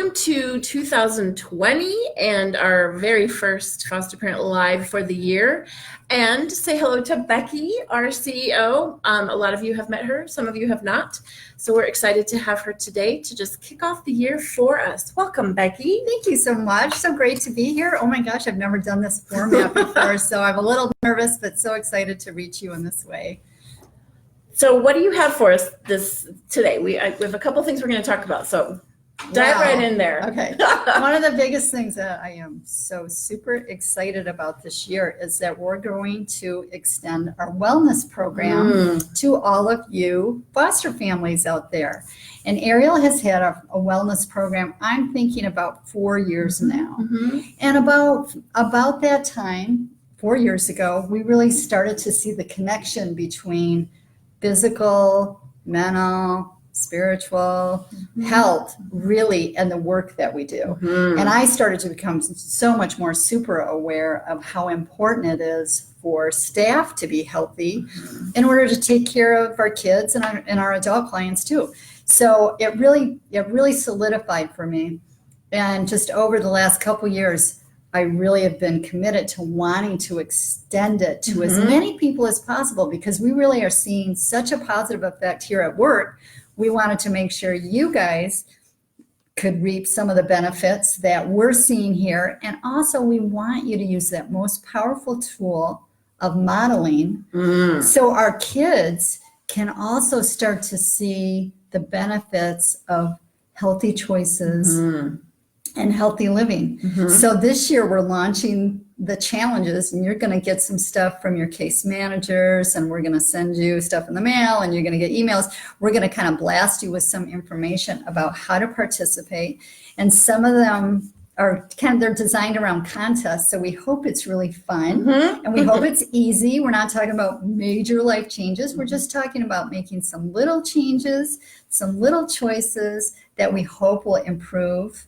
welcome to 2020 and our very first Foster Parent Live for the year. And say hello to Becky, our CEO. A lot of you have met her, some of you have not. So we're excited to have her today to just kick off the year for us. Welcome, Becky. Thank you so much. So great to be here. Oh my gosh, I've never done this format before, so I'm a little nervous, but so excited to reach you in this way. So what do you have for us today? We have a couple things we're going to talk about. So dive right in there. Okay. One of the biggest things that I am so super excited about this year is that we're going to extend our wellness program to all of you foster families out there. And Ariel has had a wellness program, I'm thinking about 4 years now. And about that time, 4 years ago, we really started to see the connection between physical, mental, spiritual health, really, and the work that we do. And I started to become so much more super aware of how important it is for staff to be healthy in order to take care of our kids and our adult clients too. So it really solidified for me. And just over the last couple years, I really have been committed to wanting to extend it to as many people as possible, because we really are seeing such a positive effect here at work. We wanted to make sure you guys could reap some of the benefits that we're seeing here. And also we want you to use that most powerful tool of modeling so our kids can also start to see the benefits of healthy choices and healthy living. So this year we're launching the challenges, and you're going to get some stuff from your case managers, and we're going to send you stuff in the mail, and you're going to get emails. We're going to kind of blast you with some information about how to participate. And some of them are they're designed around contests. So we hope it's really fun and we hope it's easy. We're not talking about major life changes. We're just talking about making some little changes, some little choices that we hope will improve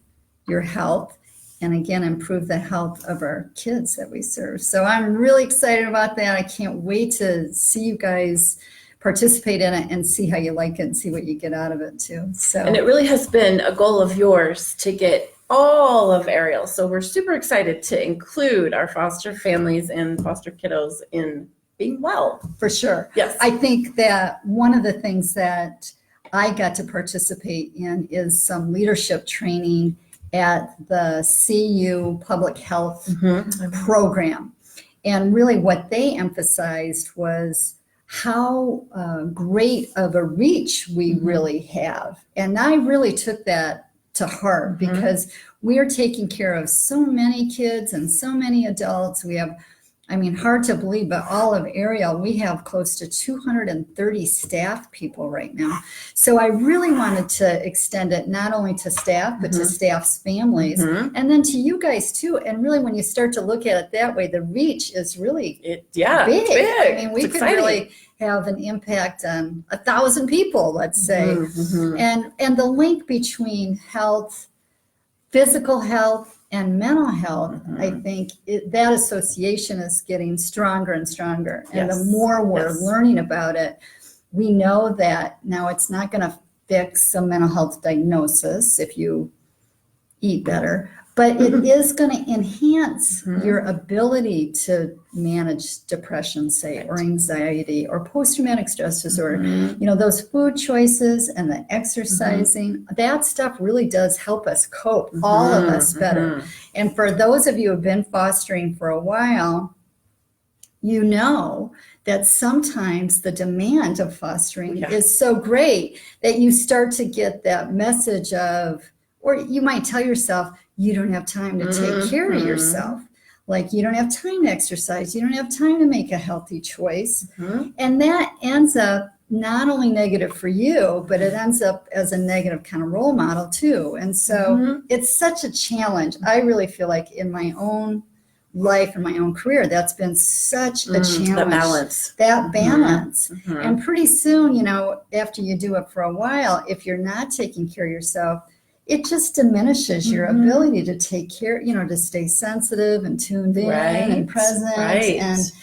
your health, and again, improve the health of our kids that we serve. So I'm really excited about that. I can't wait to see you guys participate in it and see how you like it and see what you get out of it too. So, and it really has been a goal of yours to get all of Ariel. So we're super excited to include our foster families and foster kiddos in being well. For sure. Yes. I think that one of the things that I got to participate in is some leadership training at the CU Public Health program. And really what they emphasized was how great of a reach we really have. And I really took that to heart because we are taking care of so many kids and so many adults. We have, hard to believe, but all of Ariel, we have close to 230 staff people right now. So I really wanted to extend it not only to staff, but to staff's families, and then to you guys too. And really, when you start to look at it that way, the reach is really big. We could really have an impact on 1,000 people, let's say. And the link between health, physical health, and mental health, I think that association is getting stronger and stronger. And the more we're learning about it, we know that now it's not going to fix a mental health diagnosis if you eat better, but it is going to enhance your ability to manage depression, say, or anxiety, or post-traumatic stress disorder. Those food choices and the exercising, that stuff really does help us cope, all of us better. And for those of you who have been fostering for a while, you know that sometimes the demand of fostering is so great that you start to get that message of, or you might tell yourself, you don't have time to take care of yourself. Like you don't have time to exercise. You don't have time to make a healthy choice. And that ends up not only negative for you, but it ends up as a negative kind of role model too. And so it's such a challenge. I really feel like in my own life and my own career, that's been such a challenge. That balance. And pretty soon, after you do it for a while, if you're not taking care of yourself, it just diminishes your ability to take care, to stay sensitive and tuned in and present.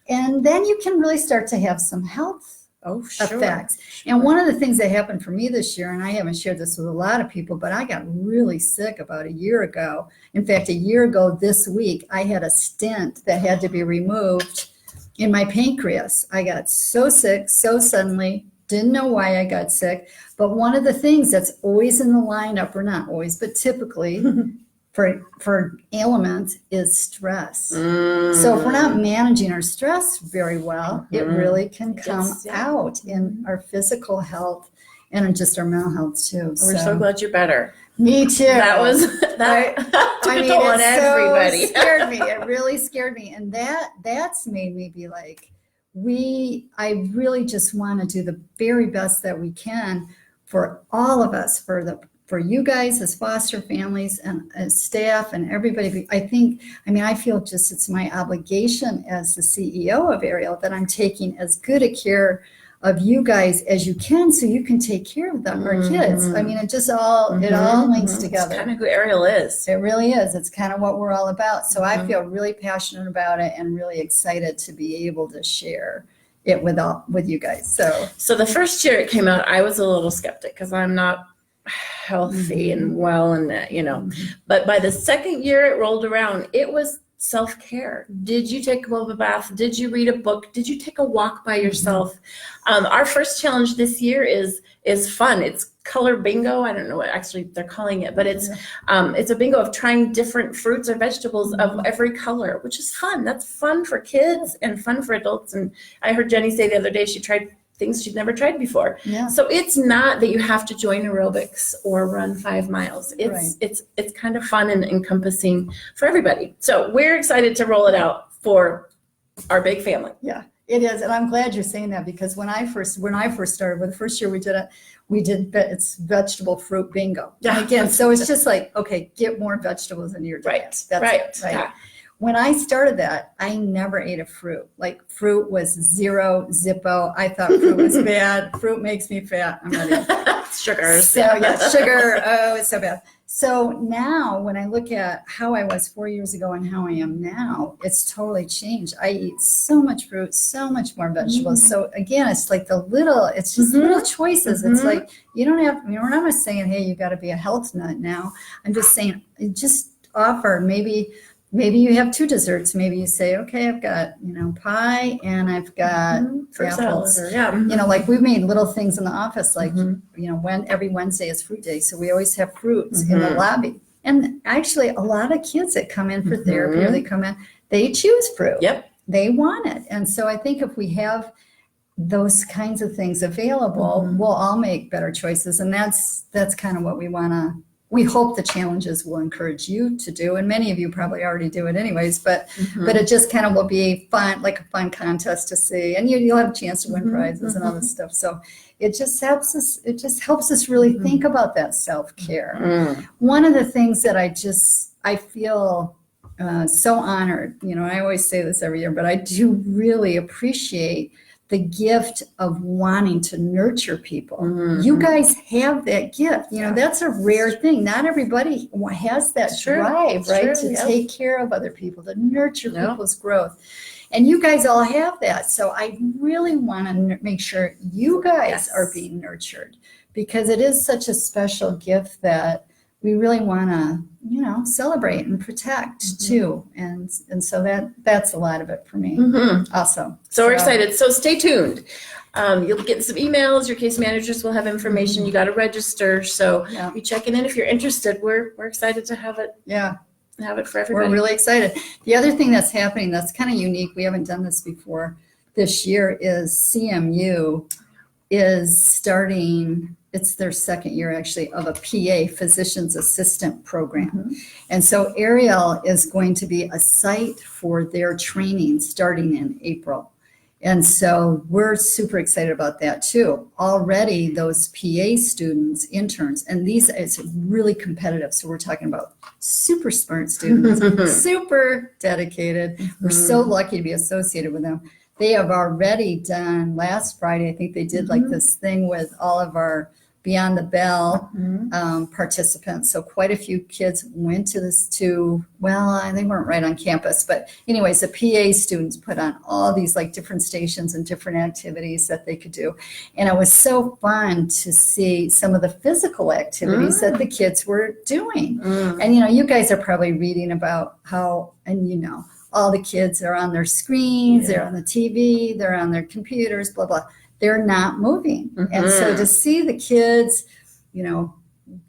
And then you can really start to have some health Oh, sure. effects. And one of the things that happened for me this year, and I haven't shared this with a lot of people, but I got really sick about a year ago. In fact, a year ago this week, I had a stent that had to be removed in my pancreas. I got so sick so suddenly, didn't know why I got sick. But one of the things that's always in the lineup, or not always, but typically for ailments is stress. So if we're not managing our stress very well, it really can come Yes, yeah. out in our physical health and in just our mental health too. We're so glad you're better. Me too. That was that took a toll on everybody. So scared me. It really scared me, and that's made me be like, I really just want to do the very best that we can for all of us, for you guys as foster families and as staff and everybody. I feel just it's my obligation as the CEO of Ariel that I'm taking as good a care of you guys as you can, so you can take care of them, our kids. I mean, it all links together. It's kind of who Ariel is. It really is. It's kind of what we're all about. So I feel really passionate about it and really excited to be able to share it with you guys. So the first year it came out, I was a little skeptic because I'm not healthy and well, and but by the second year it rolled around, it was self-care. Did you take a bath? Did you read a book? Did you take a walk by yourself? Our first challenge this year is fun. It's color bingo. I don't know what actually they're calling it, but it's a bingo of trying different fruits or vegetables of every color, which is fun. That's fun for kids and fun for adults. And I heard Jenny say the other day she tried things she'd never tried before. Yeah. So it's not that you have to join aerobics or run 5 miles. It's kind of fun and encompassing for everybody. So we're excited to roll it out for our big family. Yeah, it is. And I'm glad you're saying that, because when I first started, the first year it's vegetable fruit bingo. Yeah. And again, so it's just like, okay, get more vegetables into your diet. Right. Right. When I started that, I never ate a fruit. Like, fruit was zero, Zippo. I thought fruit was bad. Fruit makes me fat. I'm not eating. Sugars. So yeah, sugar. Oh, it's so bad. So now when I look at how I was 4 years ago and how I am now, it's totally changed. I eat so much fruit, so much more vegetables. So again, it's like it's just little choices. It's like, you don't have, we're not saying, hey, you got to be a health nut now. I'm just saying, just offer maybe you have 2 desserts. Maybe you say, okay, I've got, pie and I've got apples. Like we've made little things in the office, like, when every Wednesday is fruit day. So we always have fruits in the lobby. And actually a lot of kids that come in for therapy or they come in, they choose fruit. Yep. They want it. And so I think if we have those kinds of things available, we'll all make better choices. And that's kind of what we hope the challenges will encourage you to do, and many of you probably already do it anyways, but it just kind of will be fun, like a fun contest to see, and you'll have a chance to win prizes and all this stuff. So it just helps us really think about that self-care. One of the things that I feel so honored, I always say this every year, but I do really appreciate the gift of wanting to nurture people. You guys have that gift. That's a rare thing. Not everybody has that drive, right? To take care of other people, to nurture people's growth. And you guys all have that. So I really want to make sure you guys are being nurtured, because it is such a special gift that we really want to, celebrate and protect too. And so that's a lot of it for me also. So we're excited. So stay tuned. You'll get some emails. Your case managers will have information. You got to register. So be checking in if you're interested. We're excited to have it. Yeah. Have it for everybody. We're really excited. The other thing that's happening that's kind of unique, we haven't done this before this year, is CMU is starting, it's their second year actually, of a PA, physician's assistant program. And so Ariel is going to be a site for their training starting in April. And so we're super excited about that too. Already those PA students, interns, and it's really competitive. So we're talking about super smart students, super dedicated. We're so lucky to be associated with them. They have already done, last Friday, I think they did like this thing with all of our Beyond the Bell Mhm. participants. So quite a few kids went to they weren't right on campus, but anyways, the PA students put on all these like different stations and different activities that they could do. And it was so fun to see some of the physical activities that the kids were doing. Mm. And, you guys are probably reading about how, all the kids are on their screens, they're on the TV, they're on their computers, blah, blah. They're not moving. And so to see the kids,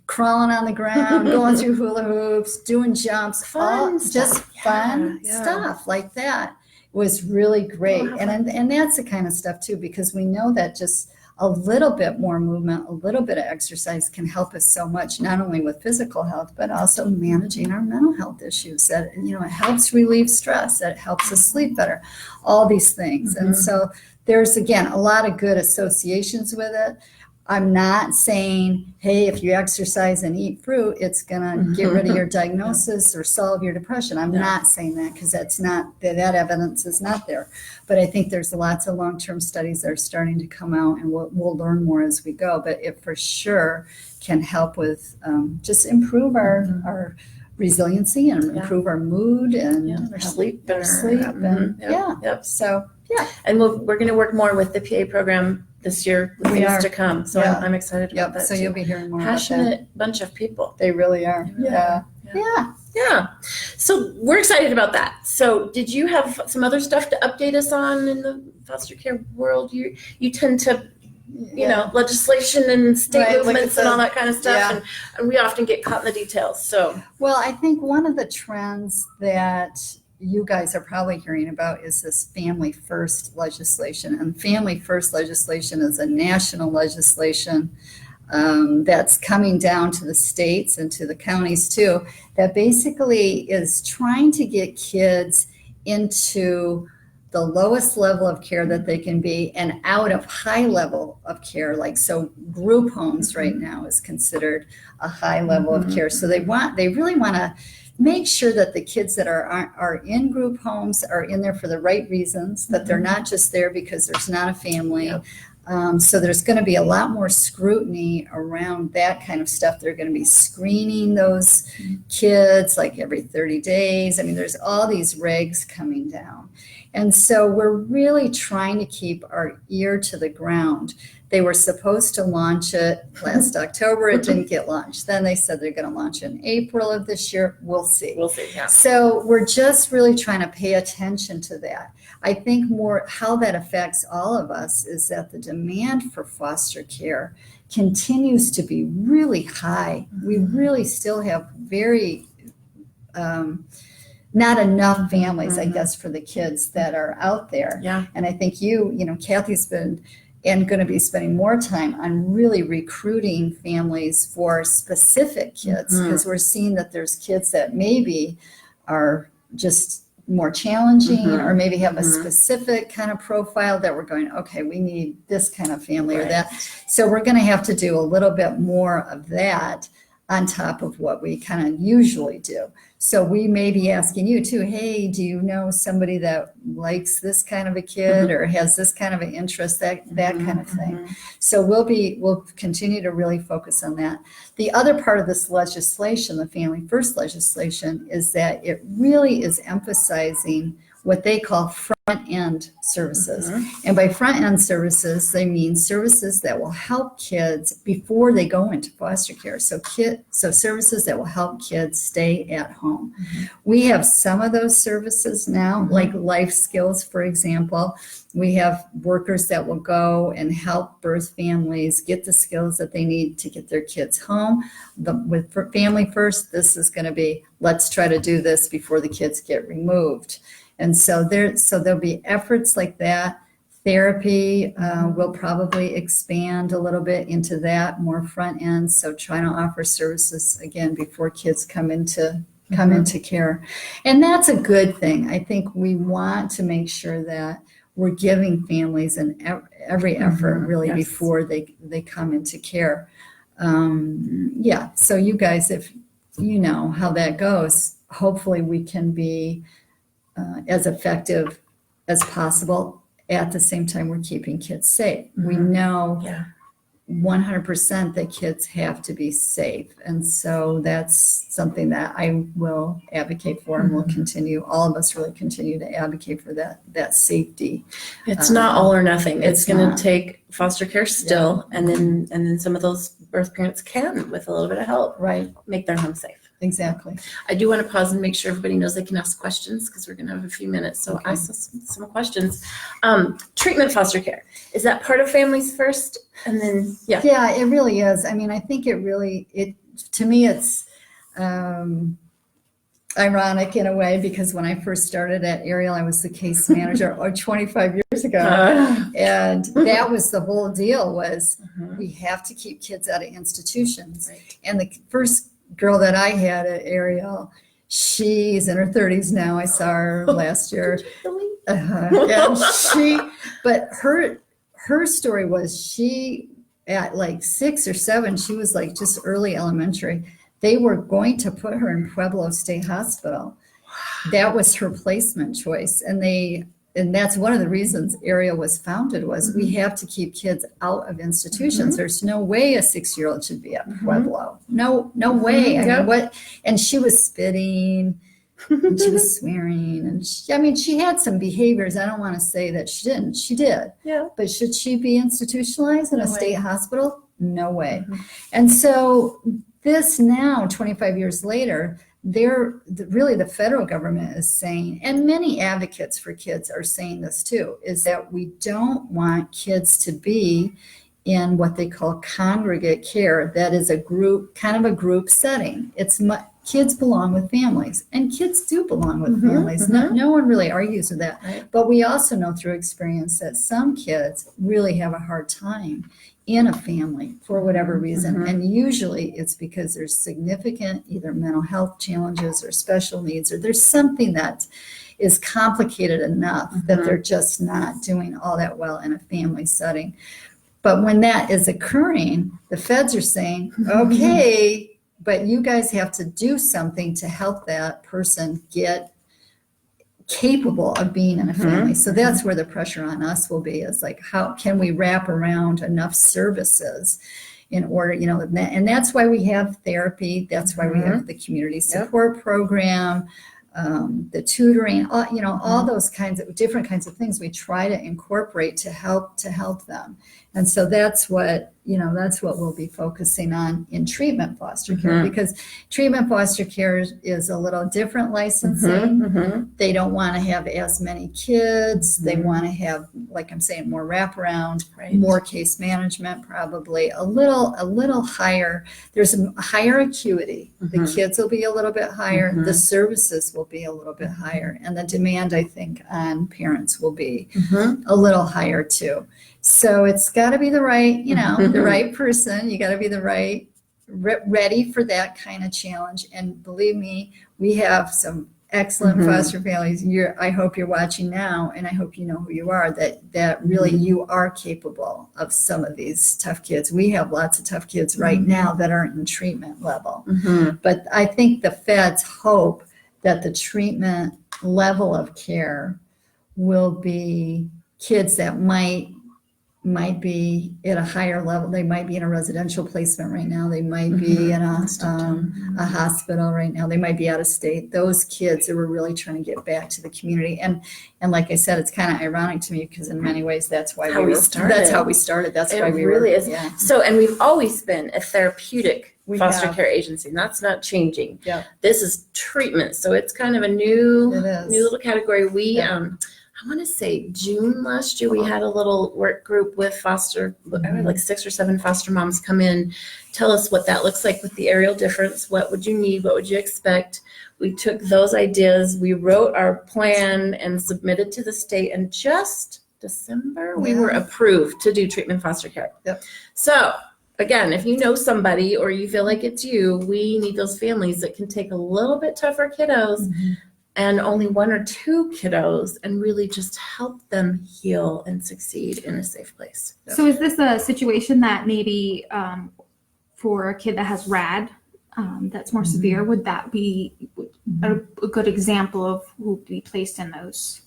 crawling on the ground, going through hula hoops, doing jumps, Fun just stuff. fun Yeah. stuff like that was really great. Wow. And that's the kind of stuff too, because we know that just a little bit more movement, a little bit of exercise can help us so much, not only with physical health, but also managing our mental health issues. That, it helps relieve stress, it helps us sleep better, all these things. And so there's, again, a lot of good associations with it. I'm not saying, hey, if you exercise and eat fruit, it's going to get rid of your diagnosis or solve your depression. I'm not saying that, because that's not, that evidence is not there. But I think there's lots of long-term studies that are starting to come out, and we'll learn more as we go. But it for sure can help with just improve our resiliency and improve our mood and Our sleep. our sleep. And Yep. So, yeah. And we're going to work more with the PA program this year, with We things are. to come. So Yeah. I'm excited about that. So too. you'll be hearing more about that. Passionate bunch of people. They really are. Yeah. Yeah. So we're excited about that. So did you have some other stuff to update us on in the foster care world? You tend to, legislation and state Right, look movements at and all the- that kind of stuff. And we often get caught in the details. So Well, I think one of the trends that you guys are probably hearing about is this Family First legislation. And Family First legislation is a national legislation that's coming down to the states and to the counties too, that basically is trying to get kids into the lowest level of care that they can be and out of high level of care. Like, so group homes right now is considered a high level of care. So they really want to make sure that the kids that are in group homes are in there for the right reasons, that they're not just there because there's not a family. Yep. So there's going to be a lot more scrutiny around that kind of stuff. They're going to be screening those kids like every 30 days. I mean, there's all these regs coming down. And so we're really trying to keep our ear to the ground. They were supposed to launch it last October. It didn't get launched. Then they said they're going to launch it in April of this year. We'll see. we'll see. Yeah. So we're just really trying to pay attention to that. I think more how that affects all of us is that the demand for foster care continues to be really high. We really still have very not enough families, I guess, for the kids that are out there. Yeah. And I think Kathy's been and going to be spending more time on really recruiting families for specific kids, because we're seeing that there's kids that maybe are just more challenging or maybe have a specific kind of profile that we're going, okay, we need this kind of family or that. So we're going to have to do a little bit more of that on top of what we kind of usually do. So we may be asking you too, hey, do you know somebody that likes this kind of a kid or has this kind of an interest, that kind of thing. So we'll continue to really focus on that. The other part of this legislation, the Family First legislation, is that it really is emphasizing what they call front-end services. And by front-end services, they mean services that will help kids before they go into foster care. So services that will help kids stay at home. We have some of those services now, like life skills, for example. We have workers that will go and help birth families get the skills that they need to get their kids home. With Family First, this is going to be, let's try to do this before the kids get removed. And so there'll be efforts like that. Therapy will probably expand a little bit into that, more front end. So trying to offer services again before kids come into care. And that's a good thing. I think we want to make sure that we're giving families every effort really before they come into care. So you guys, if you know how that goes, hopefully we can be as effective as possible. At the same time, we're keeping kids safe. We know 100% that kids have to be safe. And so that's something that I will advocate for and will continue, all of us really continue to advocate for that safety. It's not all or nothing. It's it's going not. to take foster care still, and then some of those birth parents can, with a little bit of help, Right, make their home safe. exactly. I do want to pause and make sure everybody knows they can ask questions, because we're going to have a few minutes. So Okay. ask us some questions. Treatment foster care, is that part of Families First? And then, Yeah, it really is. I mean, I think to me, it's ironic in a way, because when I first started at Ariel, I was the case manager 25 years ago. And that was the whole deal, was we have to keep kids out of institutions. Right. And the first girl that I had at Ariel, she's in her 30s now. I saw her last year. And but her story was, she, at like 6 or 7, she was like just early elementary. They were going to put her in Pueblo State Hospital. That was her placement choice. And that's one of the reasons Ariel was founded, was we have to keep kids out of institutions. There's no way a 6-year-old should be at Pueblo. No way. I mean, and she was spitting, and she was swearing, and she had some behaviors. I don't want to say that she didn't. She did. Yeah. But should she be institutionalized in a No way. state hospital? No way. And so this now, 25 years later, really the federal government is saying, and many advocates for kids are saying this too, is that we don't want kids to be in what they call congregate care. That is a group setting. Kids belong with families, and kids do belong with families. No one really argues with that. Right. But we also know through experience that some kids really have a hard time in a family for whatever reason. And usually it's because there's significant either mental health challenges or special needs, or there's something that is complicated enough that they're just not doing all that well in a family setting. But when that is occurring, the feds are saying, okay, but you guys have to do something to help that person get capable of being in a family. So that's where the pressure on us will be, is like, how can we wrap around enough services in order, and that's why we have therapy. That's why we have the community support program, the tutoring, all those different kinds of things we try to incorporate to help them. And so that's what we'll be focusing on in treatment foster care, because treatment foster care is a little different licensing. They don't want to have as many kids. They want to have, like I'm saying, more wraparound, more case management, probably a little higher. There's a higher acuity. The kids will be a little bit higher. The services will be a little bit higher. And the demand, I think, on parents will be a little higher too. So it's got to be the right, the right person. You got to be the right, ready for that kind of challenge. And believe me, we have some excellent foster families. I hope you're watching now, and I hope you know who you are, that really you are capable of some of these tough kids. We have lots of tough kids right now that aren't in treatment level. But I think the feds hope that the treatment level of care will be kids that might be at a higher level. They might be in a residential placement right now. They might be in a hospital right now. They might be out of state. Those kids that were really trying to get back to the community. And like I said, it's kind of ironic to me, because in many ways that's why we started. That's how we started. That's why we really is. Yeah. So, and we've always been a therapeutic We foster have. care agency, and that's not changing. Yeah. This is treatment, so it's kind of a new It is. little category. We Yeah. I want to say June last year, we had a little work group with I had like 6 or 7 foster moms come in, tell us what that looks like with the Ariel difference. What would you need? What would you expect? We took those ideas, we wrote our plan and submitted to the state, and just December, we were approved to do treatment foster care. Yep. So again, if you know somebody or you feel like it's you, we need those families that can take a little bit tougher kiddos and only 1 or 2 kiddos, and really just help them heal and succeed in a safe place. So is this a situation that maybe for a kid that has RAD that's more severe, would that be a good example of who would be placed in those?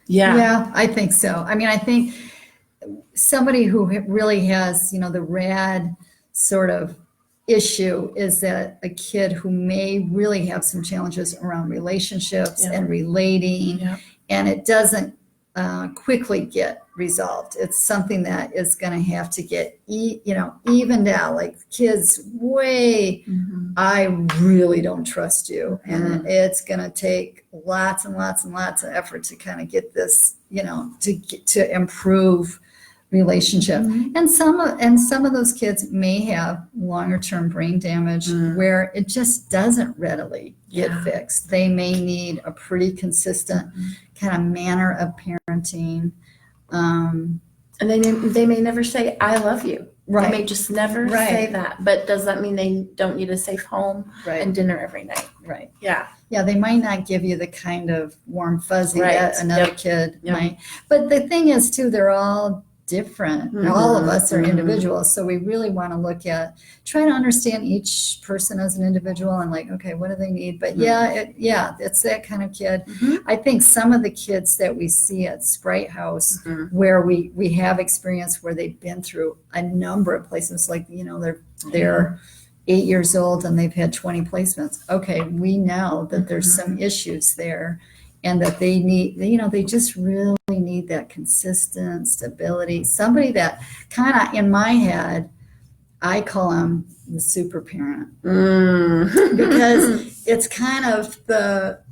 Yeah. Yeah, I think so. I mean, I think somebody who really has, the rad sort of issue is that a kid who may really have some challenges around relationships Yeah. and relating, Yeah. and it doesn't quickly get resolved. It's something that is going to have to get, evened out. Like kids, I really don't trust you, and it's going to take lots and lots and lots of effort to kind of get this, to improve relationship. And some of those kids may have longer term brain damage where it just doesn't readily get fixed. They may need a pretty consistent kind of manner of parenting. And they may never say, I love you. Right. They may just never say that. But does that mean they don't need a safe home and dinner every night? Right. Yeah. Yeah, they might not give you the kind of warm fuzzy Right. that another kid might. But the thing is, too, they're all different. All of us are individuals. So we really want to try to understand each person as an individual and okay, what do they need? But it's that kind of kid. I think some of the kids that we see at Sprite House where we have experience where they've been through a number of places, they're 8 years old and they've had 20 placements. Okay, we know that there's some issues there and that they need, they just really need that consistent stability. Somebody that kind of, in my head, I call them the super parent because it's kind of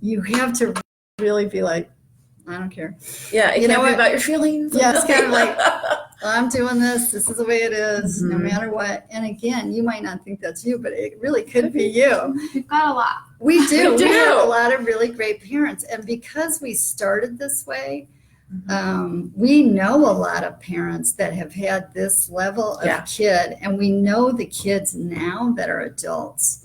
you have to really be like, I don't care. Yeah, it can't be about your feelings. Yeah, it's kind of like, I'm doing this. This is the way it is, no matter what. And again, you might not think that's you, but it really could be you. We've got a lot. We do. We do. We have a lot of really great parents. And because we started this way, we know a lot of parents that have had this level of kid, and we know the kids now that are adults.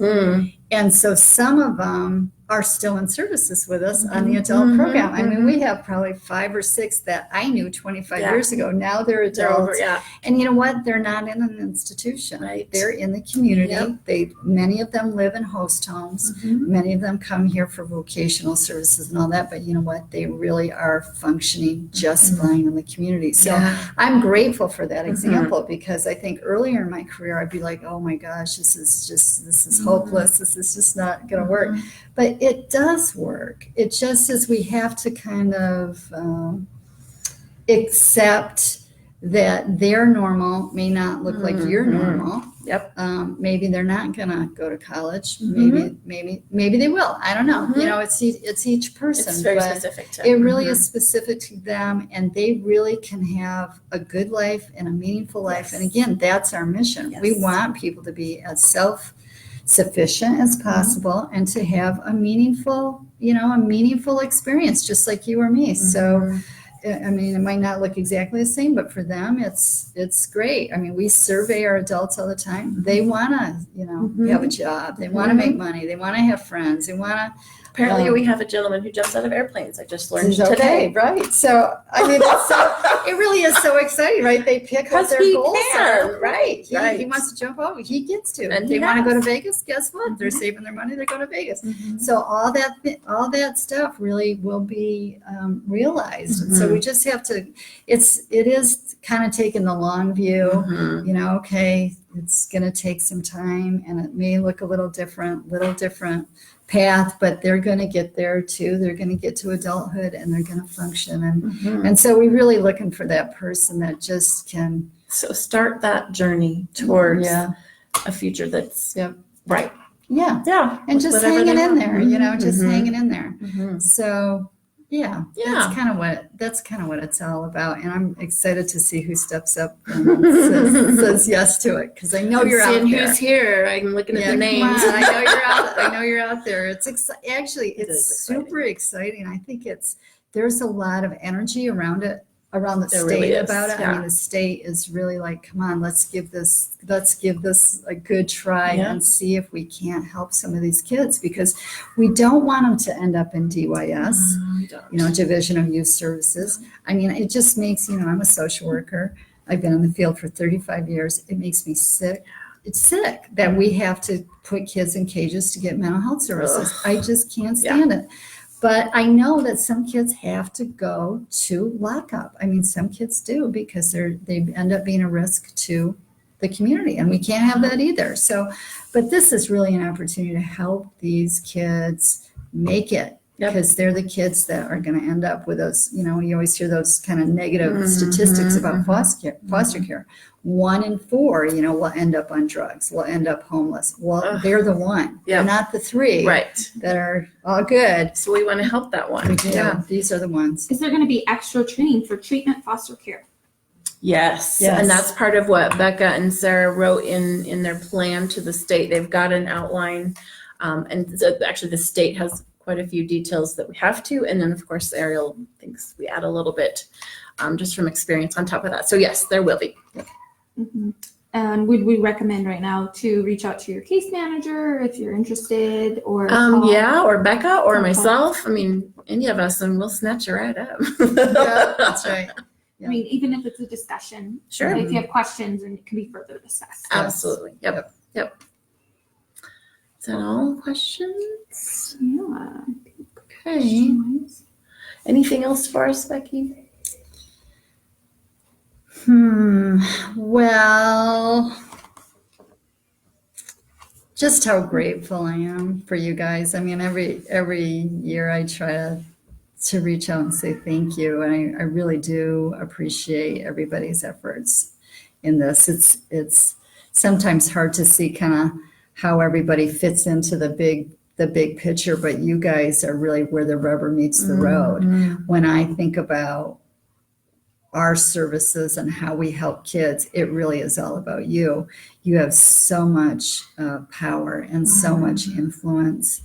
And so some of them are still in services with us on the adult program. I mean, we have probably 5 or 6 that I knew 25 years ago. Now they're adults. And you know what? They're not in an institution. Right. They're in the community. Many of them live in host homes. Many of them come here for vocational services and all that. But you know what? They really are functioning just fine in the community. So I'm grateful for that example because I think earlier in my career, I'd be like, oh my gosh, this is hopeless. This is just not going to work. But it does work. It just is we have to kind of accept that their normal may not look like your normal. Yep. Maybe they're not going to go to college. Maybe they will. I don't know. It's each person. It's very but specific to it really is specific to them, and they really can have a good life and a meaningful life. And again, that's our mission. We want people to be as self-sufficient as possible and to have a meaningful experience, just like you or me. So, I mean, it might not look exactly the same, but for them, it's great. I mean, we survey our adults all the time. They want to, have a job. They want to make money. They want to have friends. They want to. Apparently, we have a gentleman who jumps out of airplanes. I just learned Okay, today. right. So, I mean, it really is so exciting, right? They pick what their goals are. Right. He wants to jump over. He gets to. And they he want to go has. to Vegas. Guess what? They're saving their money. They're going to Vegas. So all that stuff really will be realized. And so we just have to. It is kind of taking the long view. Okay, it's going to take some time, and it may look a little different path, but they're going to get there too. They're going to get to adulthood and they're going to function. And so we're really looking for that person that just can. So start that journey towards a future that's right. Yeah. Yeah. And just whatever hanging they in want. there, just hanging in there. So Yeah. that's kind of what it's all about. And I'm excited to see who steps up and says yes to it. Cause I know I'm you're out seeing there. who's here. I'm looking at the Come names. on, I know you're out there. It's actually, It is it's super exciting. I think there's a lot of energy around the There state really is, about it. I yeah. mean, the state is really like, come on, let's give this a good try Yeah. and see if we can't help some of these kids, because we don't want them to end up in DYS, We don't. Division of Youth Services. I mean, it just makes, I'm a social worker. I've been in the field for 35 years. It makes me sick. It's sick that we have to put kids in cages to get mental health services. I just can't stand it. But I know that some kids have to go to lockup. I mean, some kids do because they end up being a risk to the community, and we can't have that either. So, but this is really an opportunity to help these kids make it. Yep. Because they're the kids that are going to end up with those, you always hear those kind of negative statistics about foster care. 1 in 4, will end up on drugs, will end up homeless. Well, they're the one. Yeah. They're not the 3 Right. that are all good. So we want to help that one. We do. Yeah. These are the ones. Is there going to be extra training for treatment foster care? Yes. Yes. And that's part of what Becca and Sarah wrote in their plan to the state. They've got an outline. And so actually the state has quite a few details that we have to. And then of course, Ariel thinks we add a little bit just from experience on top of that. So yes, there will be. Mm-hmm. And would we recommend right now to reach out to your case manager if you're interested, or Yeah, or Becca or Okay. myself. I mean, any of us, and we'll snatch you right up. Yeah, that's right. I mean, even if it's a discussion, Sure. if you have questions, and it can be further discussed. Absolutely. Yep. Is that all questions? Yeah. Okay. Anything else for us, Becky? Well, just how grateful I am for you guys. I mean, every year I try to reach out and say thank you. And I really do appreciate everybody's efforts in this. It's sometimes hard to see kind of how everybody fits into the big picture, but you guys are really where the rubber meets the road. When I think about our services and how we help kids, it really is all about you. You have so much power and so much influence.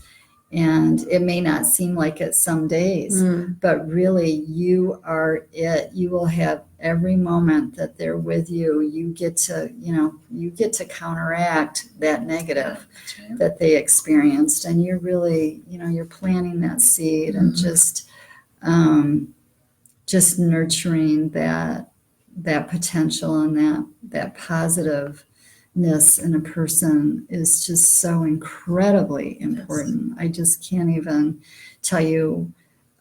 And it may not seem like it some days, but really you are it. You will have every moment that they're with you. You get to counteract that negative that they experienced. And you're really, you're planting that seed and just nurturing that potential and that positiveness in a person is just so incredibly important. I just can't even tell you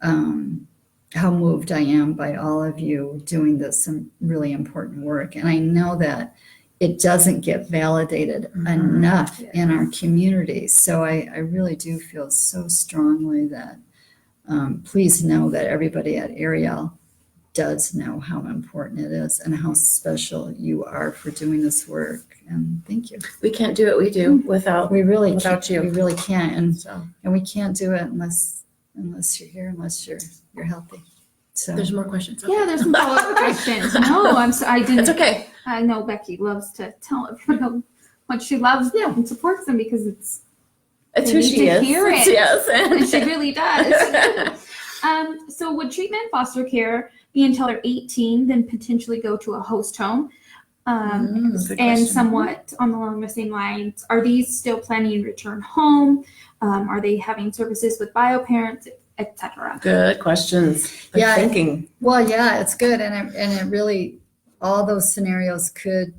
how moved I am by all of you doing some really important work. And I know that it doesn't get validated enough in our community. So I really do feel so strongly that please know that everybody at Ariel does know how important it is and how special you are for doing this work. And thank you. We can't do what we do without We really without can't, you. We really can't, and So we can't do it unless you're here, unless you're healthy. So there's more questions. Yeah, there's some follow-up questions. No, I didn't. It's okay. I know Becky loves to tell everyone how much she loves them and supports them because It's they who need she to is. hear it. Yes. and she really does. So would treatment and foster care be until they're 18, then potentially go to a host home? Good And question. somewhat along the same lines, are these still planning to return home? Are they having services with bio parents, etc.? Good questions. I'm Yeah. thinking. well, yeah, it's good, and it really all those scenarios could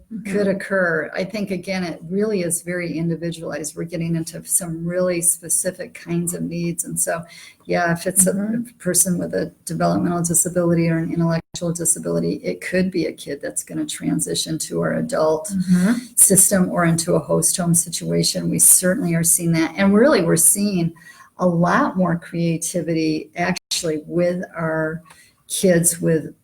occur. I think again, it really is very individualized. We're getting into some really specific kinds of needs, and so yeah, if it's a person with a developmental disability or an intellectual disability, it could be a kid that's going to transition to our adult system or into a host home situation. We certainly are seeing that, and really we're seeing a lot more creativity actually with our kids with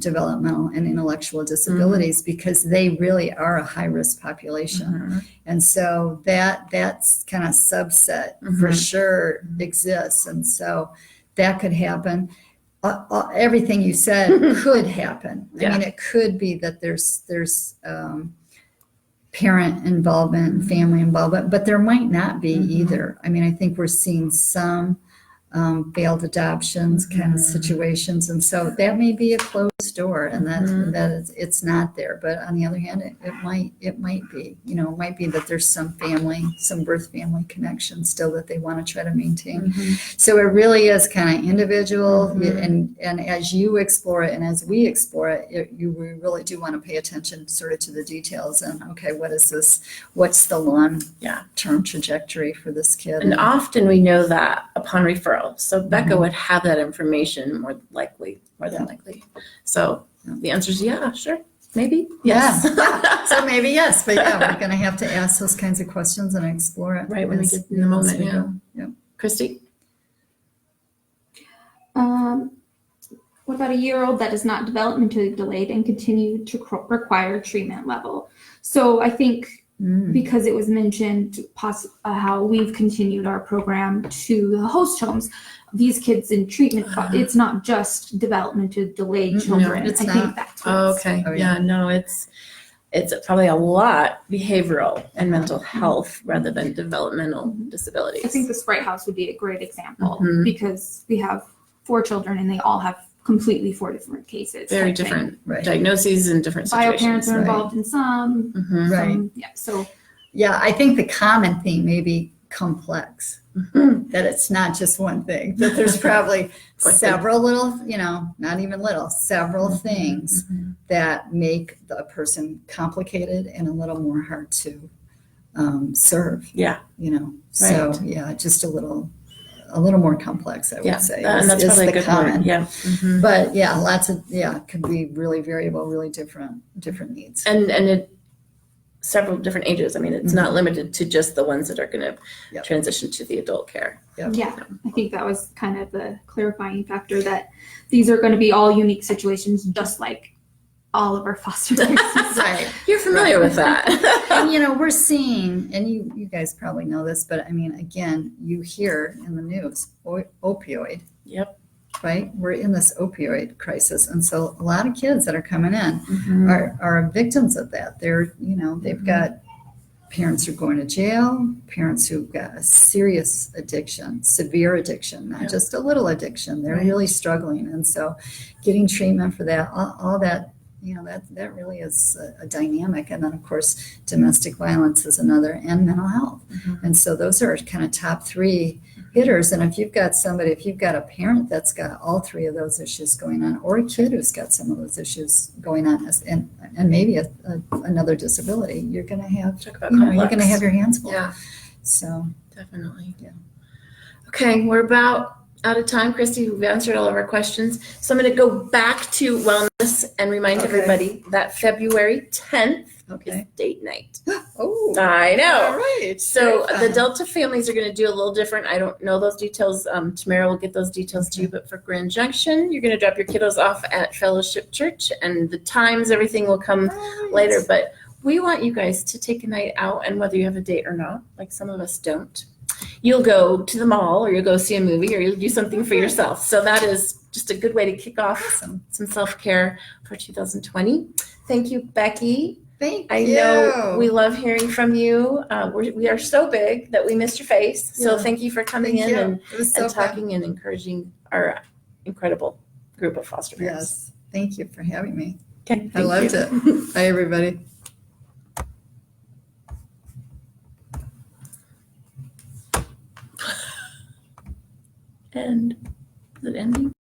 developmental and intellectual disabilities because they really are a high-risk population. And so that's kind of subset for sure exists. And so that could happen. Everything you said could happen. I mean, it could be that there's parent involvement and family involvement, but there might not be either. I mean, I think we're seeing some failed adoptions kind of situations, and so that may be a closed door, and that it's not there. But on the other hand, it might be. It might be that there's some birth family connection still that they want to try to maintain. So it really is kind of individual, and as you explore it and as we explore it, we really do want to pay attention sort of to the details and okay, what is this? What's the long-term trajectory for this kid? And often we know that upon referral. referral. So Becca would have that information more than likely. So the answer is yeah, sure, maybe, yes. Yeah. So maybe yes, but yeah, we're going to have to ask those kinds of questions and explore it. Right, when we as- get in the moment, as we yeah. go. Yeah. Christy? What about a year-old that is not developmentally delayed and continue to require treatment level? So I think because it was mentioned how we've continued our program to the host homes, these kids in treatment, it's not just developmentally delayed children. it's I not. think that's what's Okay, Oh, yeah. yeah, no, it's probably a lot behavioral and mental health rather than developmental disabilities. I think the Sprite House would be a great example Mhm. because we have 4 children and they all have completely 4 different cases. Very type thing. different Right. diagnoses and different Bio situations. parents are Right. involved in some. Mhm. Right. Yeah. So Yeah, I think the common theme may be complex, Mhm. that it's not just one thing, that there's probably Quite several little, not even little, several things Mhm. that make the person complicated and a little more hard to serve, Yeah, So, Right. yeah, just a little more complex, I yeah, would say, and that's is probably a the good common. word. Yeah. Mhm. But yeah, it could be really variable, really different needs. And it several different ages. I mean, it's not limited to just the ones that are going to Yep. transition to the adult care. yeah, I think that was kind of the clarifying factor that these are going to be all unique situations, just like all of our foster care systems. Right. You're familiar with that. And we're seeing, and you guys probably know this, but I mean, again, you hear in the news, opioid, Yep. right? We're in this opioid crisis. And so a lot of kids that are coming in Mhm. are victims of that. They've got parents who are going to jail, parents who've got a serious addiction, severe addiction, not Yeah. just a little addiction. They're Right. really struggling. And so getting treatment for that, all that, that really is a dynamic. And then, of course, domestic violence is another, and mental health. Mhm. And so those are kind of top 3 hitters. And if you've got a parent that's got all 3 of those issues going on, or a kid who's got some of those issues going on, and maybe another disability, you're going to have, Talk about you're complex. going to have your hands full. Yeah, So, definitely. Yeah. Okay, we're about out of time, Christy. We've answered all of our questions. So I'm going to go back to wellness and remind Okay. everybody that February 10th is okay. date night. Oh, I know. all right. So Very the fun. Delta families are going to do a little different. I don't know those details. Tamara will get those details to you. But for Grand Junction, you're going to drop your kiddos off at Fellowship Church, and the times, everything will come Right. later. But we want you guys to take a night out, and whether you have a date or not, like some of us don't, you'll go to the mall, or you'll go see a movie, or you'll do something for yourself. So that is just a good way to kick off some self-care for 2020. Thank you, Becky. Thank I you. know we love hearing from you. We are so big that we missed your face. So Yeah. thank you for coming Thank in you. and It was so fun. talking and encouraging our incredible group of foster parents. Yes. Thank you for having me. Okay, I loved it. Bye, everybody. And is it ending?